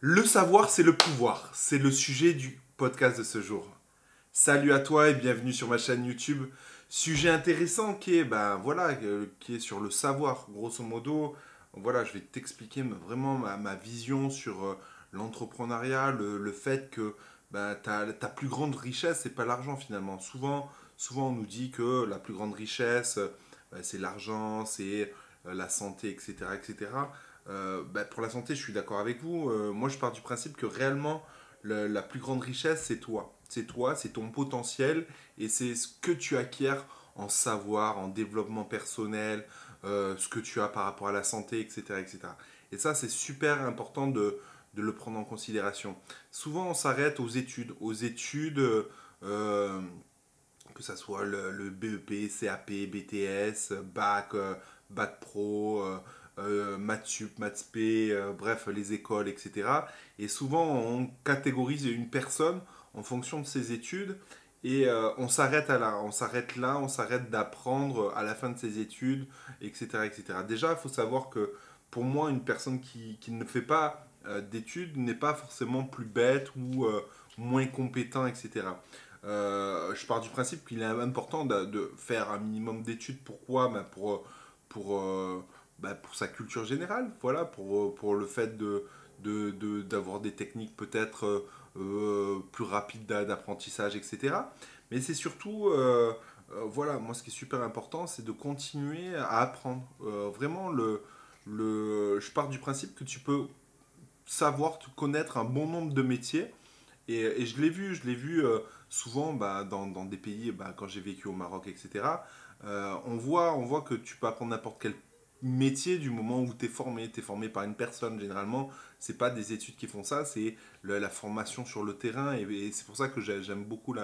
Le savoir, c'est le pouvoir. C'est le sujet du podcast de ce jour. Salut à toi et bienvenue sur ma chaîne YouTube. Sujet intéressant qui est, qui est sur le savoir. Grosso modo, voilà, je vais t'expliquer vraiment ma vision sur l'entrepreneuriat, le fait que ta plus grande richesse, c'est pas l'argent finalement. Souvent, on nous dit que la plus grande richesse, c'est l'argent, c'est la santé, etc., etc. Pour la santé, je suis d'accord avec vous. Moi, je pars du principe que réellement, la plus grande richesse, c'est toi. C'est toi, c'est ton potentiel et c'est ce que tu acquiers en savoir, en développement personnel, ce que tu as par rapport à la santé, etc. etc. Et ça, c'est super important de le prendre en considération. Souvent, on s'arrête aux études que ça soit le BEP, CAP, BTS, Bac, Bac Pro, Maths Sup, Maths P, bref, les écoles, etc. Et souvent, on catégorise une personne en fonction de ses études et on s'arrête là, on s'arrête d'apprendre à la fin de ses études, etc. etc. Déjà, il faut savoir que pour moi, une personne qui ne fait pas d'études n'est pas forcément plus bête ou moins compétent, etc. Je pars du principe qu'il est important de faire un minimum d'études. Pourquoi pour, pour sa culture générale, voilà, pour le fait d'avoir des techniques peut-être plus rapides d'apprentissage, etc. Mais c'est surtout, voilà, moi ce qui est super important, c'est de continuer à apprendre. Vraiment, je pars du principe que tu peux savoir, te connaître un bon nombre de métiers et je l'ai vu souvent dans des pays, quand j'ai vécu au Maroc, etc. On voit que tu peux apprendre n'importe quel métier du moment où tu es formé. Tu es formé par une personne, généralement. C'est pas des études qui font ça, c'est la formation sur le terrain. Et c'est pour ça que j'aime beaucoup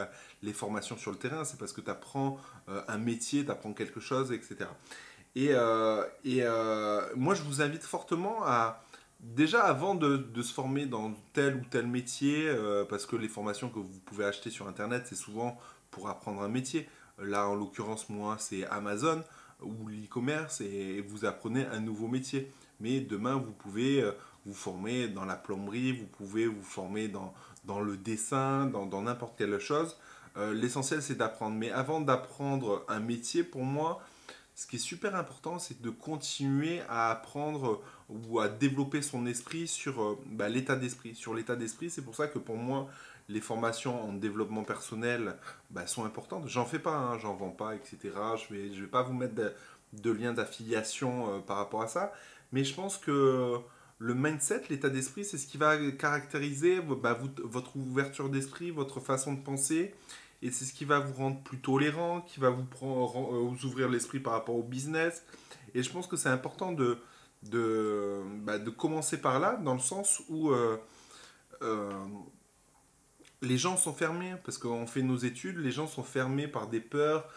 les formations sur le terrain. C'est parce que tu apprends un métier, tu apprends quelque chose, etc. Moi, je vous invite fortement à, déjà avant de se former dans tel ou tel métier, parce que les formations que vous pouvez acheter sur Internet, c'est souvent pour apprendre un métier. Là, en l'occurrence, moi, c'est Amazon ou l'e-commerce et vous apprenez un nouveau métier. Mais demain, vous pouvez vous former dans la plomberie, vous pouvez vous former dans le dessin, dans n'importe quelle chose. L'essentiel, c'est d'apprendre. Mais avant d'apprendre un métier, pour moi, ce qui est super important, c'est de continuer à apprendre ou à développer son esprit sur l'état d'esprit. Sur l'état d'esprit, c'est pour ça que pour moi, les formations en développement personnel sont importantes. J'en fais pas, hein, j'en vends pas, etc. Je vais pas vous mettre de lien d'affiliation par rapport à ça. Mais je pense que le mindset, l'état d'esprit, c'est ce qui va caractériser votre ouverture d'esprit, votre façon de penser. Et c'est ce qui va vous rendre plus tolérant, qui va vous ouvrir l'esprit par rapport au business. Et je pense que c'est important de commencer par là, dans le sens où euh, les gens sont fermés, parce qu'on fait nos études, les gens sont fermés par des peurs.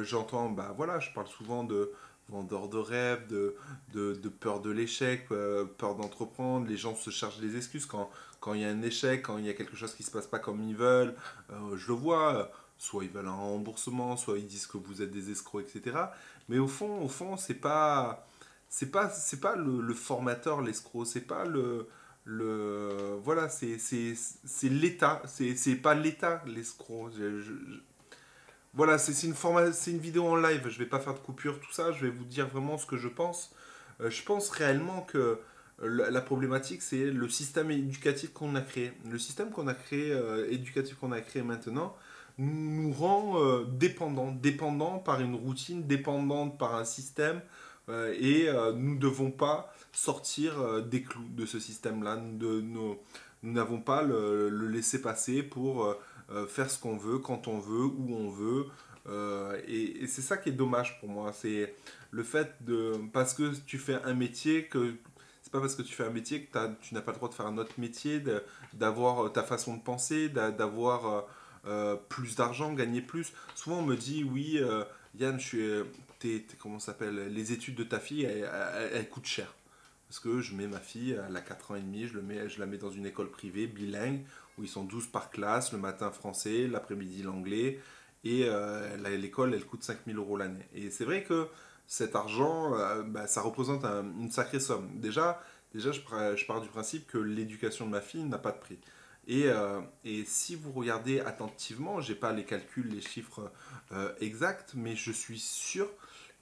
J'entends, voilà, je parle souvent de vendeurs de rêves, de peur de l'échec, peur d'entreprendre. Les gens se cherchent des excuses quand il y a un échec, quand il y a quelque chose qui ne se passe pas comme ils veulent. Je le vois, soit ils veulent un remboursement, soit ils disent que vous êtes des escrocs, etc. Mais au fond, c'est pas le formateur, l'escroc, c'est pas voilà, c'est l'État, c'est pas l'État l'escroc. Voilà, c'est une vidéo en live, je vais pas faire de coupure, tout ça, je vais vous dire vraiment ce que je pense. Je pense réellement que la problématique, c'est le système éducatif qu'on a créé. Le système qu'on a créé, éducatif qu'on a créé maintenant, nous rend dépendants par une routine, dépendants par un système, nous ne devons pas sortir des clous de ce système-là. Nous n'avons pas le laisser passer pour faire ce qu'on veut, quand on veut, où on veut. Et c'est ça qui est dommage pour moi. C'est le fait de. Parce que tu fais un métier que. C'est pas parce que tu fais un métier que tu n'as pas le droit de faire un autre métier, d'avoir ta façon de penser, d'avoir plus d'argent, gagner plus. Souvent on me dit oui, Yann, comment ça s'appelle, les études de ta fille, elles coûtent cher. Parce que je mets ma fille, elle a 4 ans et demi, je la mets dans une école privée, bilingue, où ils sont 12 par classe, le matin français, l'après-midi l'anglais, et l'école, elle coûte 5 000 € l'année. Et c'est vrai que cet argent, ça représente une sacrée somme. Déjà déjà je pars du principe que l'éducation de ma fille n'a pas de prix. Et si vous regardez attentivement, j'ai pas les calculs, les chiffres exacts, mais je suis sûr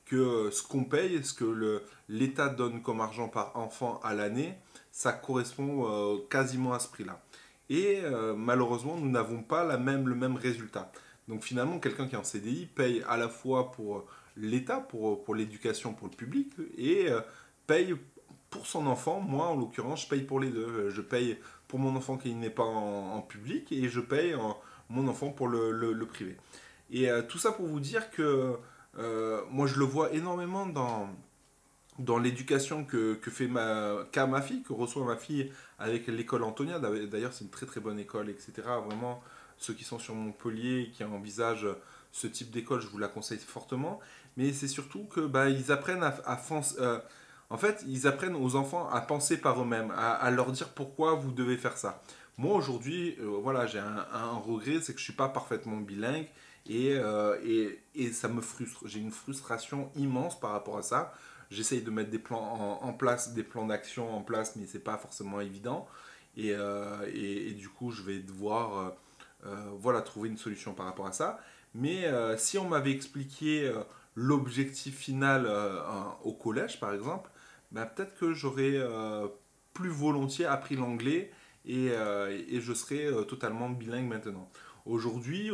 que ce qu'on paye, ce que l'État donne comme argent par enfant à l'année, ça correspond quasiment à ce prix-là. Et malheureusement, nous n'avons pas le même résultat. Donc finalement, quelqu'un qui est en CDI paye à la fois pour l'État, pour l'éducation, pour le public, et paye pour son enfant. Moi, en l'occurrence, je paye pour les deux. Je paye pour mon enfant qui n'est pas en public, et je paye mon enfant pour le privé. Et tout ça pour vous dire que moi, je le vois énormément dans l'éducation que fait qu'a ma fille, que reçoit ma fille avec l'école Antonia. D'ailleurs, c'est une très très bonne école, etc. Vraiment, ceux qui sont sur Montpellier et qui envisagent ce type d'école, je vous la conseille fortement. Mais c'est surtout que bah, ils apprennent en fait, ils apprennent aux enfants à penser par eux-mêmes, à leur dire pourquoi vous devez faire ça. Moi aujourd'hui, voilà, j'ai un regret, c'est que je suis pas parfaitement bilingue et ça me frustre. J'ai une frustration immense par rapport à ça. J'essaye de mettre des plans en place, des plans d'action en place, mais c'est pas forcément évident. Et du coup, je vais devoir voilà, trouver une solution par rapport à ça. Mais si on m'avait expliqué l'objectif final au collège, par exemple, ben, peut-être que j'aurais plus volontiers appris l'anglais et je serais totalement bilingue maintenant. Aujourd'hui,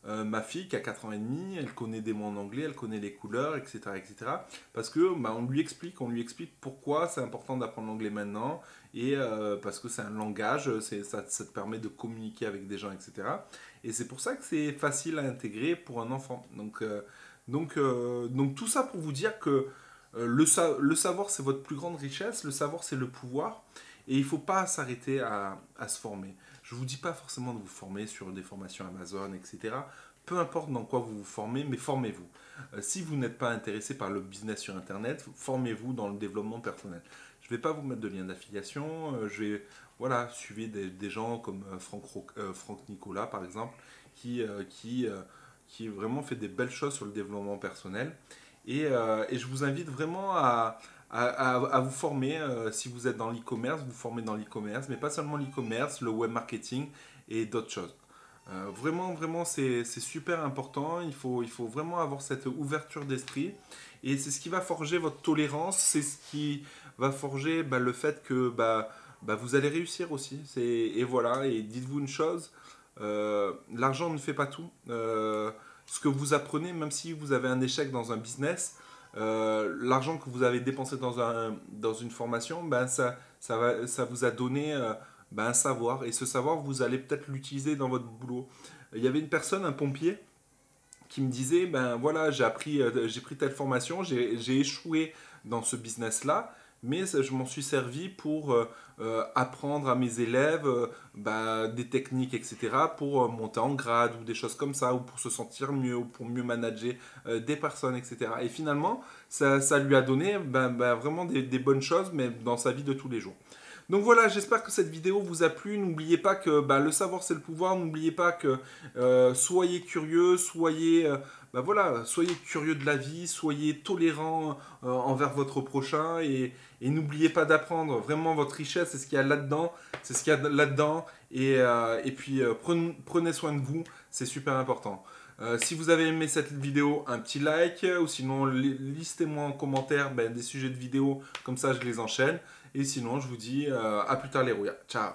ma fille qui a 4 ans et demi, elle connaît des mots en anglais, elle connaît les couleurs, etc. etc. parce que bah, on lui explique pourquoi c'est important d'apprendre l'anglais maintenant, et parce que c'est un langage, ça te permet de communiquer avec des gens, etc. Et c'est pour ça que c'est facile à intégrer pour un enfant. Donc tout ça pour vous dire que le savoir c'est votre plus grande richesse, le savoir c'est le pouvoir, et il ne faut pas s'arrêter à se former. Je ne vous dis pas forcément de vous former sur des formations Amazon, etc. Peu importe dans quoi vous vous formez, mais formez-vous. Si vous n'êtes pas intéressé par le business sur Internet, formez-vous dans le développement personnel. Je ne vais pas vous mettre de lien d'affiliation. Voilà, suivez des gens comme Franck Nicolas, par exemple, qui vraiment fait des belles choses sur le développement personnel. Et je vous invite vraiment à vous former. Si vous êtes dans l'e-commerce, vous formez dans l'e-commerce, mais pas seulement l'e-commerce, le web marketing et d'autres choses. Vraiment, c'est super important. Il faut vraiment avoir cette ouverture d'esprit. Et c'est ce qui va forger votre tolérance. C'est ce qui va forger bah, le fait que bah, vous allez réussir aussi. Et voilà, et dites-vous une chose, l'argent ne fait pas tout. Ce que vous apprenez, même si vous avez un échec dans un business, l'argent que vous avez dépensé dans une formation, ben ça vous a donné ben un savoir. Et ce savoir, vous allez peut-être l'utiliser dans votre boulot. Il y avait une personne, un pompier, qui me disait, ben voilà, j'ai pris telle formation, j'ai échoué dans ce business-là, mais je m'en suis servi pour apprendre à mes élèves bah, des techniques, etc., pour monter en grade ou des choses comme ça, ou pour se sentir mieux, ou pour mieux manager des personnes, etc. Et finalement, ça lui a donné vraiment des bonnes choses, mais dans sa vie de tous les jours. Donc voilà, j'espère que cette vidéo vous a plu. N'oubliez pas que bah, le savoir c'est le pouvoir. N'oubliez pas que soyez curieux, soyez curieux de la vie, soyez tolérant envers votre prochain et n'oubliez pas d'apprendre. Vraiment, votre richesse, c'est ce qu'il y a là-dedans. C'est ce qu'il y a là-dedans. Et puis, prenez soin de vous. C'est super important. Si vous avez aimé cette vidéo, un petit like, ou sinon listez-moi en commentaire des sujets de vidéo, comme ça je les enchaîne. Et sinon, je vous dis à plus tard les rouillas. Ciao!